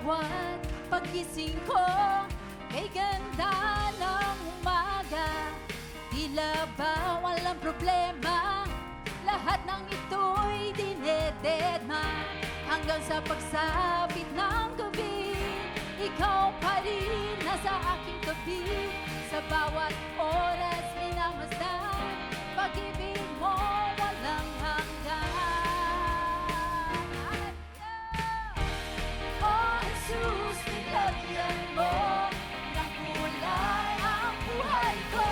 bawat pagising ko, kay ganda ng umaga. Tila ba walang problema, lahat ng ito'y dinededma. Hanggang sa pagsapit ng gabi, ikaw pa rin nasa aking tabi. Sa bawat oras minamasdan, pag-ibig mo walang hanggan. Oh Jesus, nilagyan mo ng kulay ang buhay ko.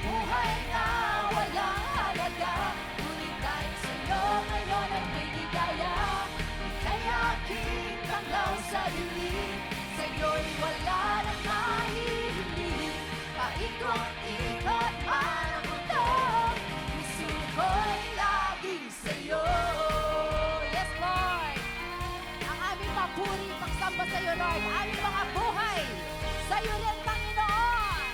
Buhay na walang halaga, ngunit dahil sa'yo ngayon ay may ligaya. Ika'y aking tanglaw sa dilim, sa'yo'y wala nang mahihiling. Paikot-ikot man ang mundo, puso ko'y laging sa'yo. Yes, Lord! Ang aming papuri, pagsamba sa'yo, Lord. Aming mga buhay, sa'yo rin, Panginoon.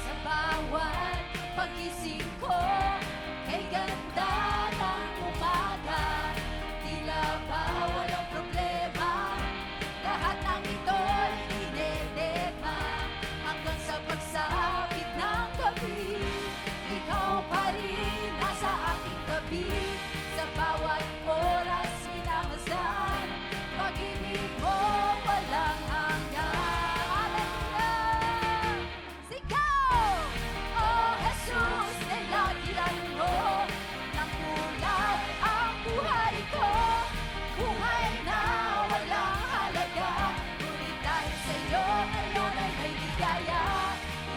Sa bawat pagising ko, kay ganda ng umaga. Tila ba walang problema, lahat ng ito'y dinededma. Hanggang sa pagsapit ng gabi, ikaw pa rin nasa aking tabi. Sa bawat oras minamasdan, pag-ibig mo walang hanggan. Hallelujah! Sigaw! Oh Jesus, nilagyan mo ng kulay ang buhay ko. Buhay na walang halaga, ngunit dahil sa'yo ngayon ay may ligaya.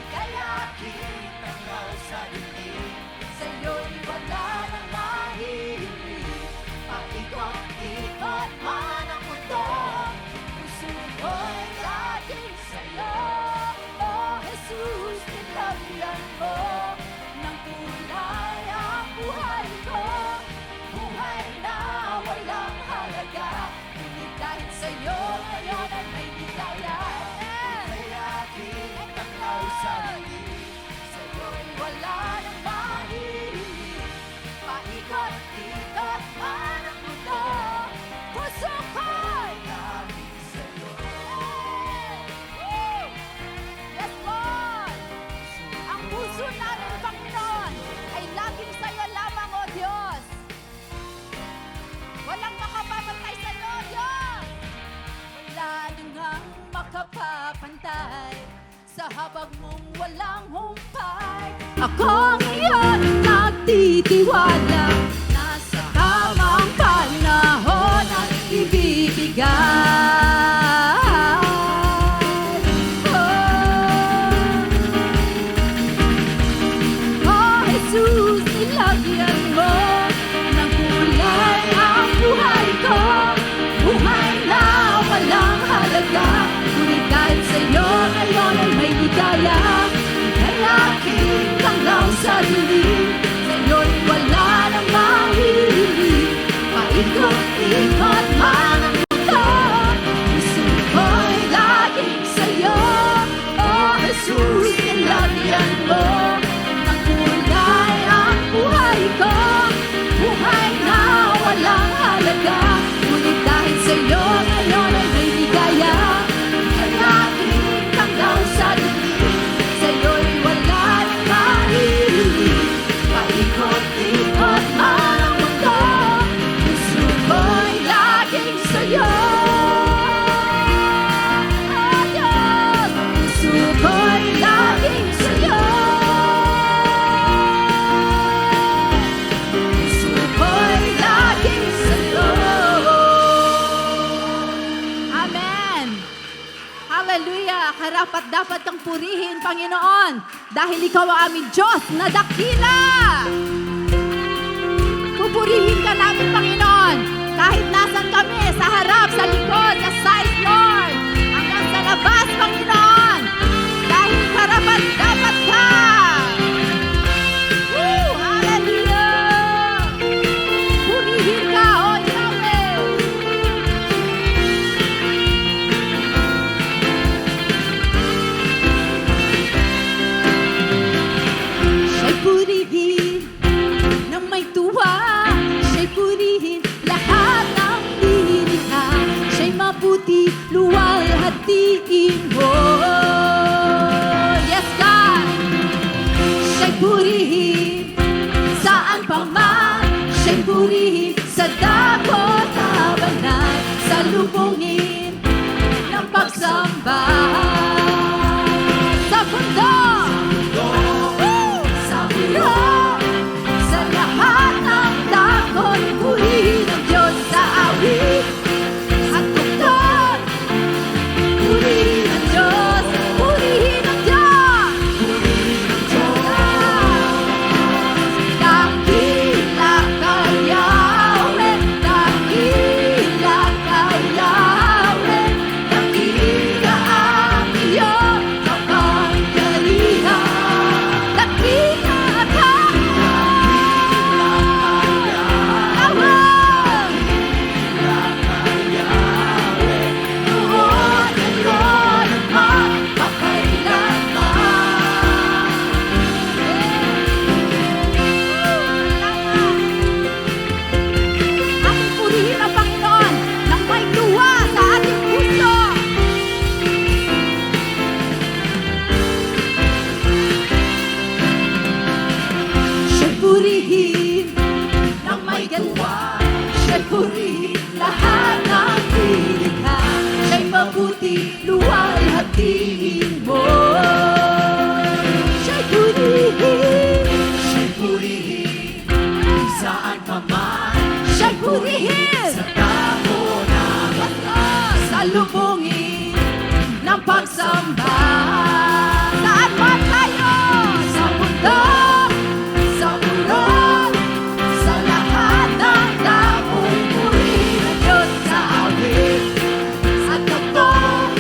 Ika'y aking tanglaw sa dilim, sa'yo'y wala nang mahihiling. Paikot-ikot man ang mundo, puso ko'y laging sa'yo. Oh Jesus, nilagyan mo ng kulay ang buhay ko. Buhay na walang halaga, ngunit dahil sa'yo ngayon ay may ligaya. Ika'y aking tanglaw sa dilim, sa'yo'y wala nang mahihiling. Paikot-ikot man ang mundo, puso ko'y laging sa'yo. Woo! Yes, Lord! Ang puso namin, Panginoon, ay laging sa'yo lamang, O Diyos. Walang makapapantay sa'yo, Diyos. Wala nang makapapantay sa habag mong walang humpay. Ako ngayon nagtitiwala na sa tamang panahon ang ibibigay. Oh Jesus, nilagyan mo ng kulay ang buhay ko. Buhay na walang halaga, ngunit dahil sa'yo ngayon ay may ligaya. Ika'y aking tanglaw sa dilim, sa'yo'y wala nang mahihiling. Paikot-ikot man ang mundo, puso ko'y laging sa'yo. Oh Jesus, nilagyan mo ng kulay ang buhay ko. Buhay na walang halaga, ngunit dahil sa'yo ngayon ay may ligaya. Ika'y aking tanglaw sa dilim, sa'yo'y wala nang mahihiling. Paikot-ikot man ang mundo, puso ko'y laging sa'yo. Oh Diyos, puso ko'y laging sa'yo. Puso ko'y laging sa'yo. Amen. Hallelujah! Karapat dapat kang purihin, Panginoon, dahil ikaw ang aming Diyos na dakila. Pupurihin ka namin, Panginoon, kahit nasan kami, sa harap, sa likod, sa side, Lord, hanggang sa labas, Panginoon, dahil karapat dapat ka. Woo! Hallelujah! Purihin ka, O Yahweh! Siya'y purihin ng may tuwa, paman, siya'y purihin sa dakot tabanan, salubungin ng pagsamba. Sa mundo, sa mundo, sa lahat ng dakot, purihin ang Diyos sa awit at tugtog. Purihin ang Diyos, purihin ang Diyos, dakila ka Yahweh, dakila ka Yahweh, dakila ang iyong kapangyarihan, dakila ka Yahweh, noon at noon ating purihin ang Panginoon ng may luha sa ating puso. Siya'y purihin ng may gawa, siya'y purihin lahat ng nilikha, siya'y mabuti, luwalhatiin mo. Siya'y purihin, Saan ka man, siya'y purihin sa dako na salubungin ng pagsamba. Saan man tayo, sa mundo, sa muron, sa lahat ng dako'y purihin ang Diyos sa awit at tugtog.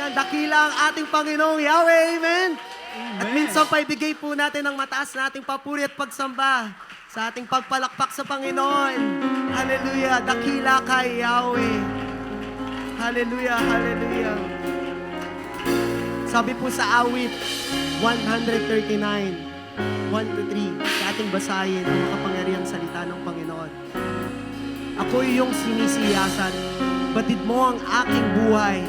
Amen. Dakila ang ating Panginoong Yahweh. Amen. At minsan pa ibigay po natin ang mataas nating papuri at pagsamba sa ating pagpalakpak sa Panginoon. Hallelujah. Dakila kay Yahweh. Hallelujah. Hallelujah. Sabi po sa awit 139, 1-3, sa ating basahin ang makapangyarihang salita ng Panginoon. Ako iyong sinisiyasan, batid mo ang aking buhay.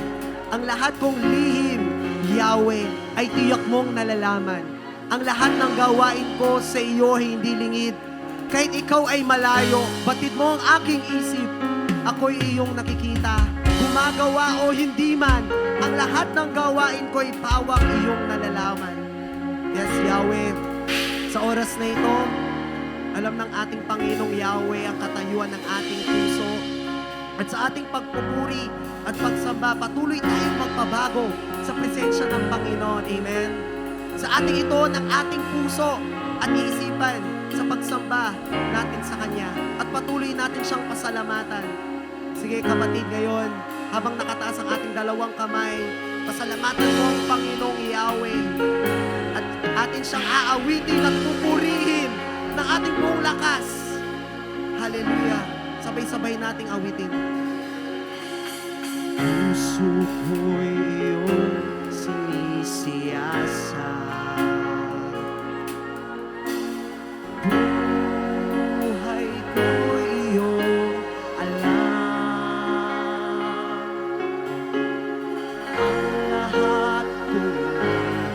Ang lahat kong lihim, Yahweh, ay tiyak mong nalalaman. Ang lahat ng gawain ko sa iyo ay hindi lingid. Kahit ikaw ay malayo, batid mo ang aking isip. Ako'y iyong nakikita, gumagawa o hindi man. Ang lahat ng gawain ko ay pawang iyong nalalaman. Yes, Yahweh, sa oras na ito, alam ng ating Panginoong Yahweh ang katayuan ng ating puso. At sa ating pagpupuri at pagsamba, patuloy tayong magpabago sa presensya ng Panginoon. Amen. Sa ating ito ng ating puso at iisipan sa pagsamba natin sa Kanya. At patuloy natin siyang pasalamatan. Sige kapatid, ngayon, habang nakataas ang ating dalawang kamay, pasalamatan mo ang Panginoong Yahweh. At atin siyang aawitin at pupurihin ng ating buong lakas. Hallelujah. Sabay-sabay nating awitin. Puso ko'y iyong sinisiyasat. Buhay ko'y iyong alam. Ang lahat kong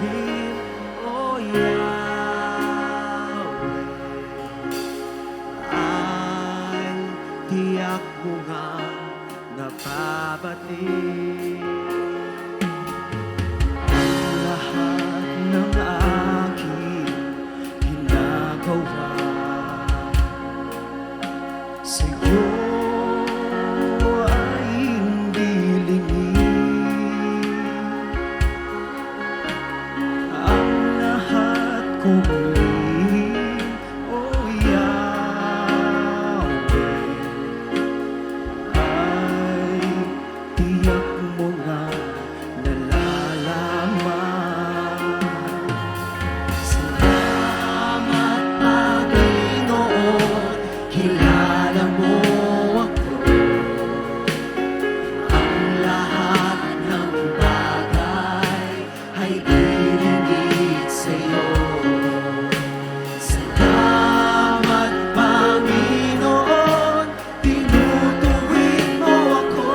lihim, o Yahweh, ay tiyak mo nga nababatid. Ang lahat ng aking ginagawa sa'yo ay hindi lingid. Ang lahat kong lihim, o Yahweh, ay tiyak mo nga nalalaman. Salamat, Panginoon, kilala mo ako. Ang lahat ng bagay ay ilinggit sa'yo. Salamat, Panginoon, tinutuwid mo ako.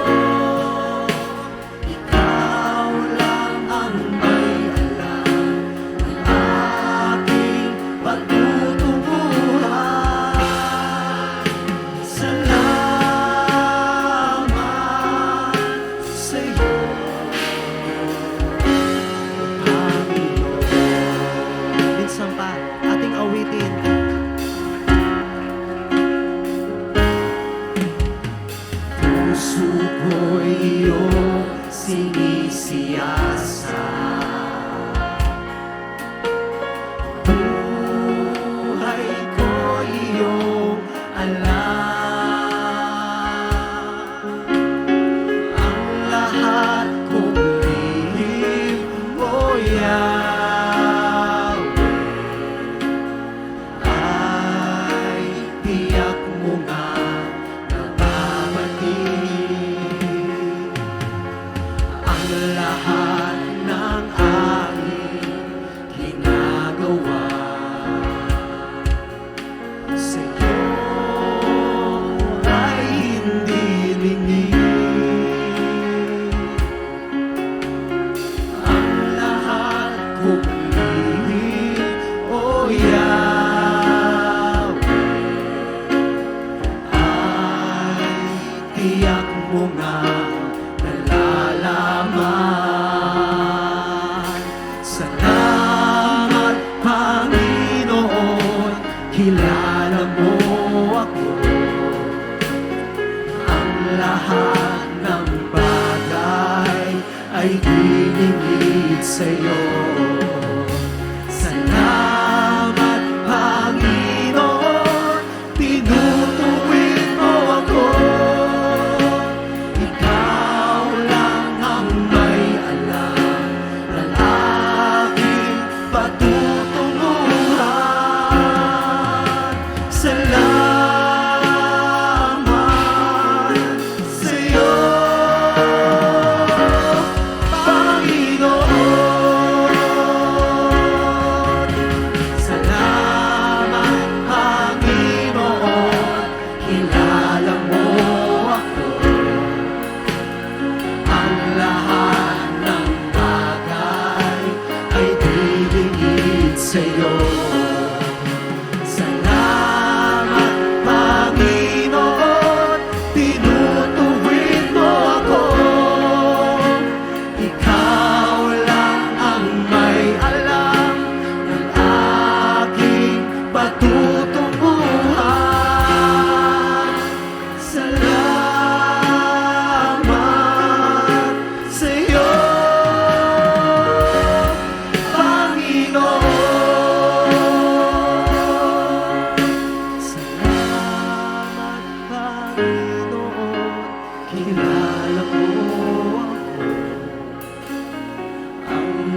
Ikaw lang ang may alam ng aking pagtutunguhan. Salamat sa'yo, Panginoon. Minsan pa, ating awitin. Puso ko'y iyong sinisiyasat. Buhay ko'y iyong alam. Ang lahat kong lihim, o Yahweh, ay tiyak mo nga nababatid. Ang lahat ng aking ginagawa sa'yo ay hindi lingid. Ang lahat kong lihim, o Yahweh, ay tiyak mo nga nalalaman. Salamat, Panginoon, kilala mo ako. Ang lahat ng bagay ay ilinggit sa'yo. Salamat, Panginoon, tinutuwid mo ako. Ikaw lang ang may alam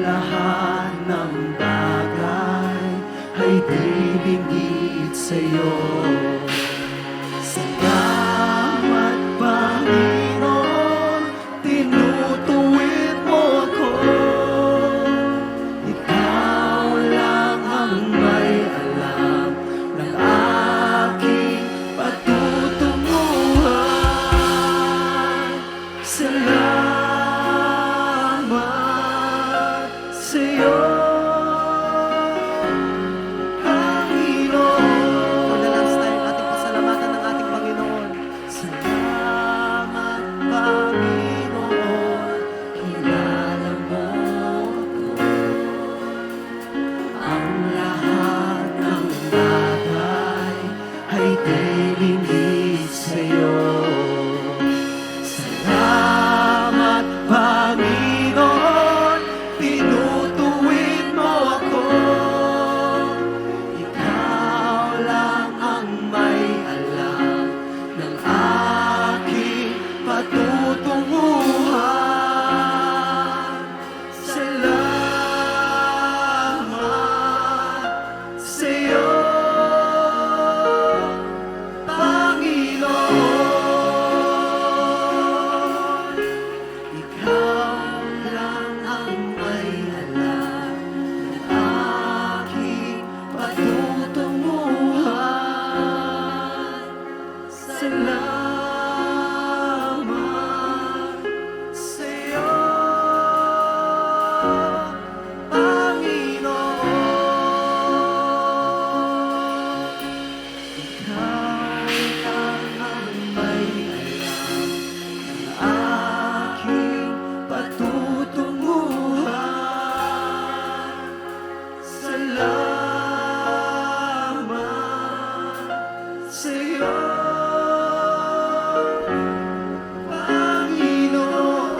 lahat ng bagay ay bibigit sa'yo. Salamat, Panginoon, tinutuwid mo ako. Ikaw lang ang may alam ng aking patutunguhan. Salamat sa'yo, Panginoon. For the last time, ating pasalamatan ng ating Panginoon. Salamat, Panginoon, kilala mo ako. Ang lahat ng bagay ay dilingid sa'yo. Salamat, Panginoon, tinutuwid mo ako. Ikaw lang ang may alam ng aking patutunguhan. Salamat sa'yo, Panginoon. Ikaw lang ang may alam ng aking patutunguhan. Salamat sa'yo, Panginoon. Ikaw lang ang may alam ng aking patutunguhan. Salamat sa'yo, Panginoon.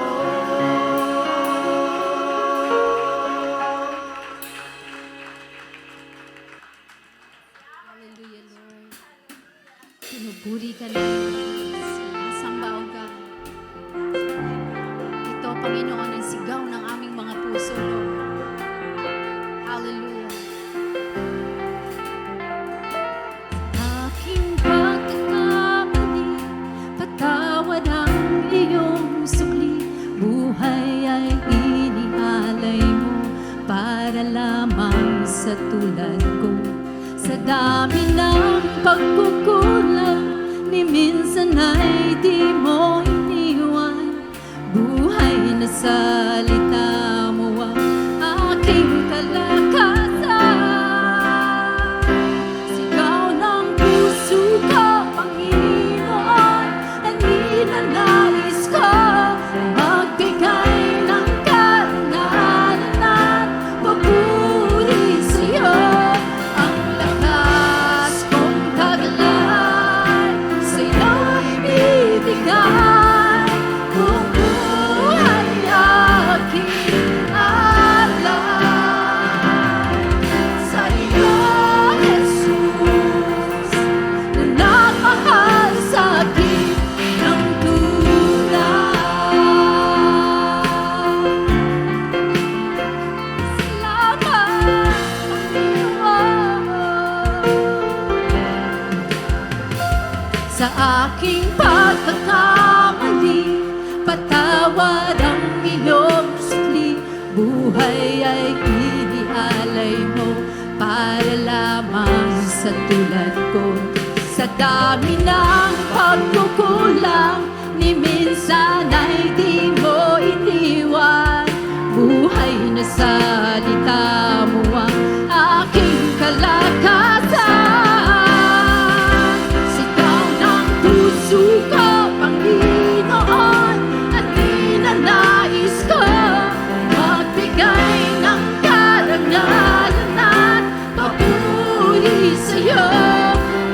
Hallelujah, Lord. Pinupuri ka namin. Sinasamba o God. Ito, Panginoon, ang sigaw ng aming mga puso, Lord. Hallelujah. Aking pagkakamali, patawad ang iyong sukli. Buhay ay inialay mo para lamang sa tulad ko. Sa dami ng pagkukulang, ni minsan ay di mo iniwan. Buhay na salita mo ang aking kalakasan. Sigaw ng puso ko, Panginoon, naninanais ko magbigay ng karangalan at papuri sa'yo. Ang lakas kong taglay sa'yo'y ibibigay. Kung buhay aking alay sa iyo, Jesus, na nagmahal sa akin ng tunay. Salamat, Panginoon. Sa aking pagkakamali, patawad ang iyong sukli. Buhay ay inialay mo para lamang sa tulad ko. Sa dami ng pagkukulang, ni minsan ay di mo iniwan. Buhay na salita mo ang aking kalakasan. Sigaw ng puso ko, Panginoon, at ninanais ko magbigay ng karangalan at papuri sa'yo.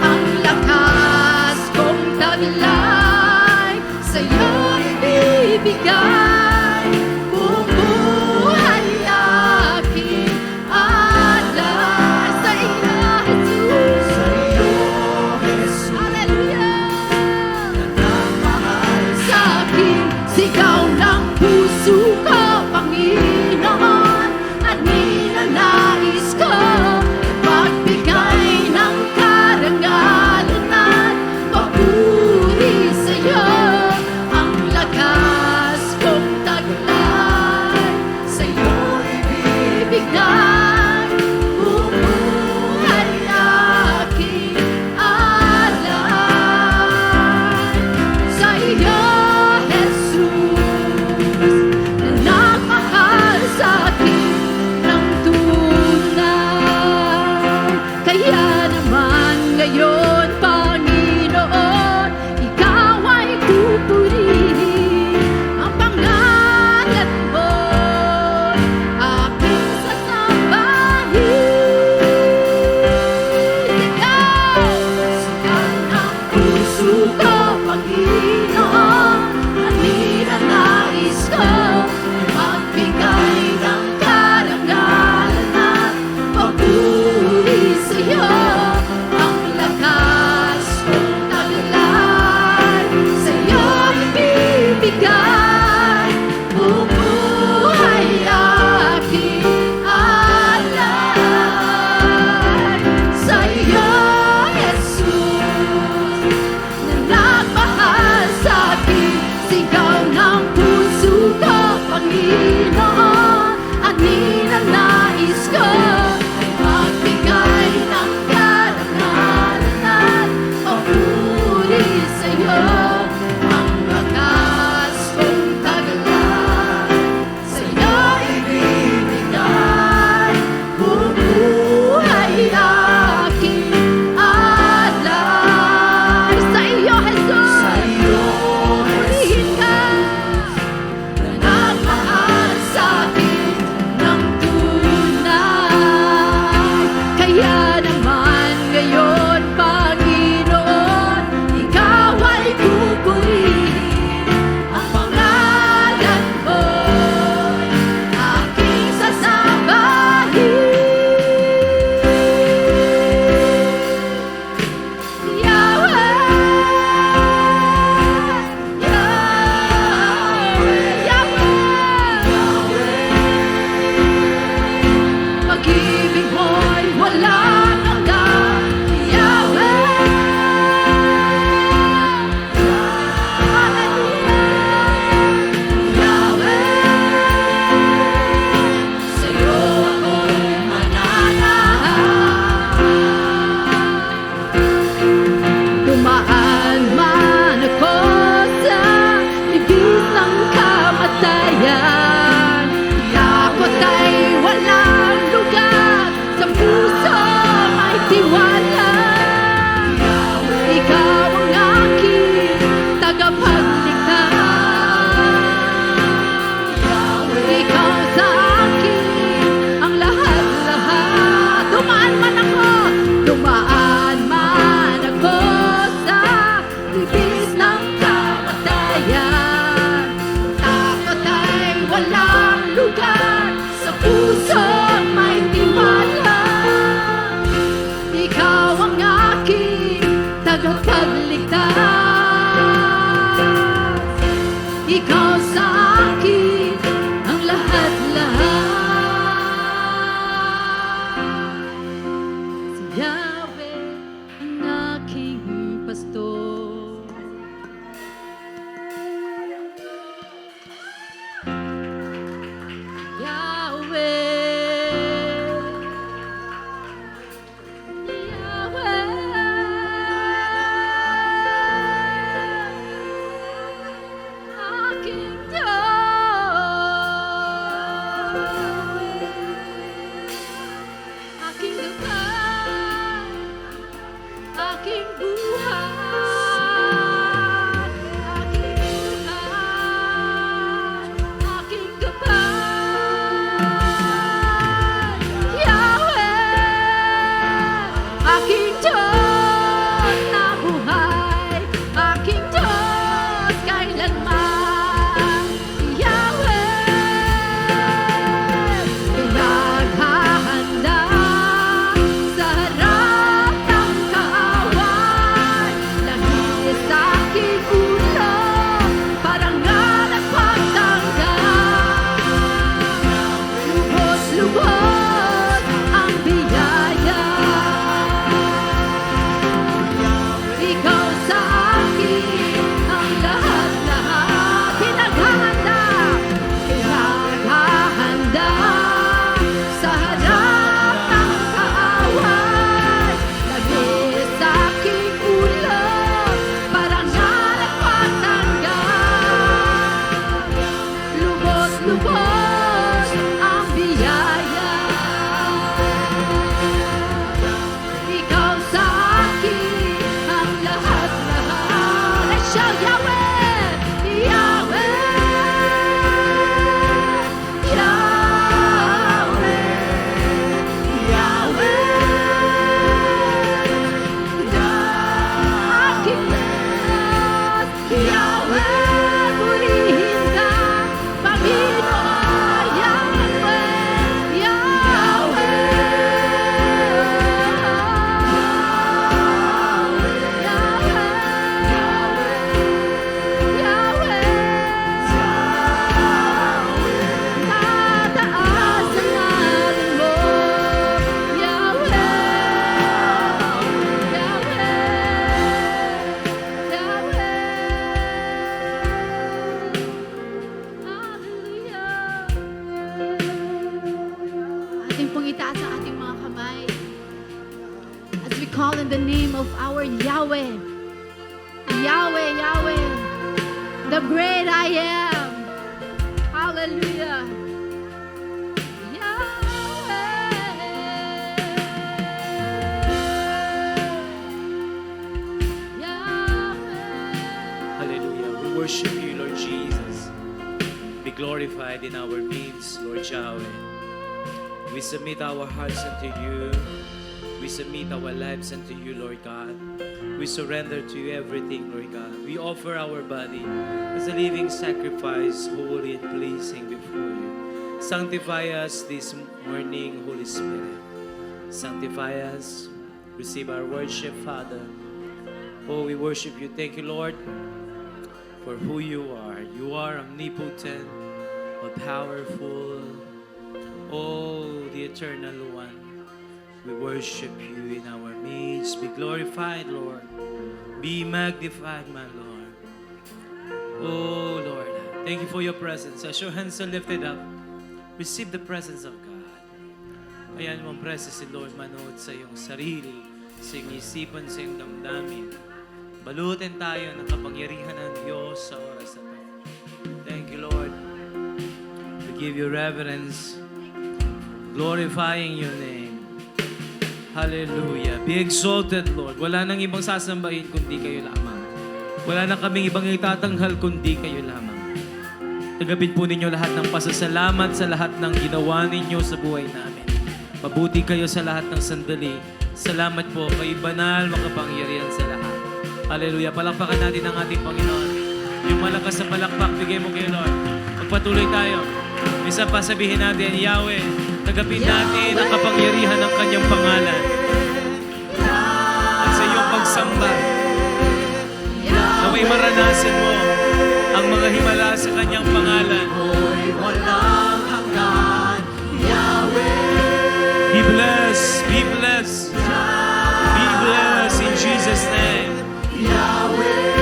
Ang lakas kong taglay sa'yo ibibigay. Kung buhay lugar sa pusong may tiwala. Ikaw ang aking tagapagligtas. Ikaw sa akin ang lahat-lahat. Si Yahweh ang aking pastor. Aking buhay, aking gabay, Yahweh, aking Diyos na buhay, aking Diyos kailanman, Yahweh, naghahanda sa harap ng kaaway, langis sa aking ulo, parang nga nagpagtanggap. Lubos-lubos ang biyaya, ikaw sa akin ang lahat-lahat. Pinaghahanda sa harap ng kaaway, langis sa aking ulo, parang nga nagpagtanggap. Lubos-lubos ang biyaya, ikaw sa akin ang lahat-lahat. Let's shout Yahweh, Yahweh, Yahweh, Yahweh, aking Diyos, Yahweh, purihin ka, Panginoon, Yahweh, tataas ang ngalan mo, Yahweh, Hallelujah. Ating pong itaas ang ating mga kamay as we call in the name of our Yahweh. Yahweh, Yahweh, the great I am. Hallelujah. Hallelujah. We worship you, Lord Jesus. Be glorified in our midst, Lord Yahweh. We submit our hearts unto you. We submit our lives unto you, Lord God. We surrender to you everything, Lord God. We offer our body as a living sacrifice, holy and pleasing before you. Sanctify us this morning, Holy Spirit. Sanctify us. Receive our worship, Father. Oh, we worship you. Thank you, Lord, for who you are. You are omnipotent, all-powerful. Oh, the Eternal One. We worship you in our midst. Be glorified, Lord. Be magnified, my Lord. Oh, Lord, thank you for your presence. As your hands are lifted up, receive the presence of God. Ayan mo ang presence si Lord manood sa iyong sarili, sa iyong isipan, sa iyong damdamin. Balutin tayo ng kapangyarihan ng Diyos sa oras na ito. Thank you, Lord. We give you reverence, glorifying your name. Hallelujah. Be exalted, Lord. Wala nang ibang sasambahin kundi kayo lamang. Wala na kaming ibang itatanghal kundi kayo lamang. Tagapin po ninyo lahat ng pasasalamat sa lahat ng ginawa ninyo sa buhay namin. Mabuti kayo sa lahat ng sandali. Salamat po kay banal makapangyarihan sa lahat. Hallelujah. Palakpakan natin ang ating Panginoon. Yung malakas na palakpak, bigay mo kayo, Lord. Magpatuloy tayo. Isa pa sabihin natin, Yahweh, tagapin natin ang kapangyarihan ng kanyang pangalan. At sa iyong pagsamba, naway maranasan mo ang mga himala sa kanyang pangalan. Walang hanggan, Yahweh. Be blessed, be blessed, be blessed in Jesus' name. Yahweh,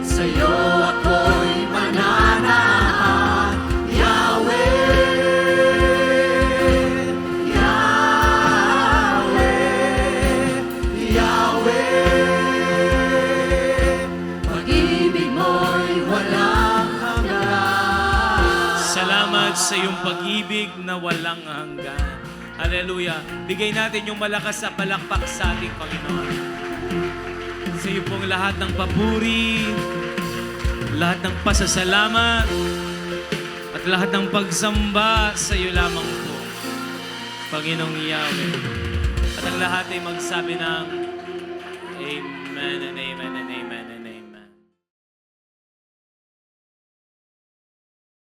sa'yo ako'y mananahan. Yahweh, Yahweh, Yahweh. Pag-ibig mo'y walang hanggan. Salamat sa iyong pag-ibig na walang hanggan. Hallelujah. Bigay natin yung malakas na palakpak sa ating Panginoon. Sa iyo pong lahat ng papuri, lahat ng pasasalamat, at lahat ng pagsamba sa iyo lamang po, Panginoong Yahweh. At ang lahat ay magsabi ng Amen and Amen.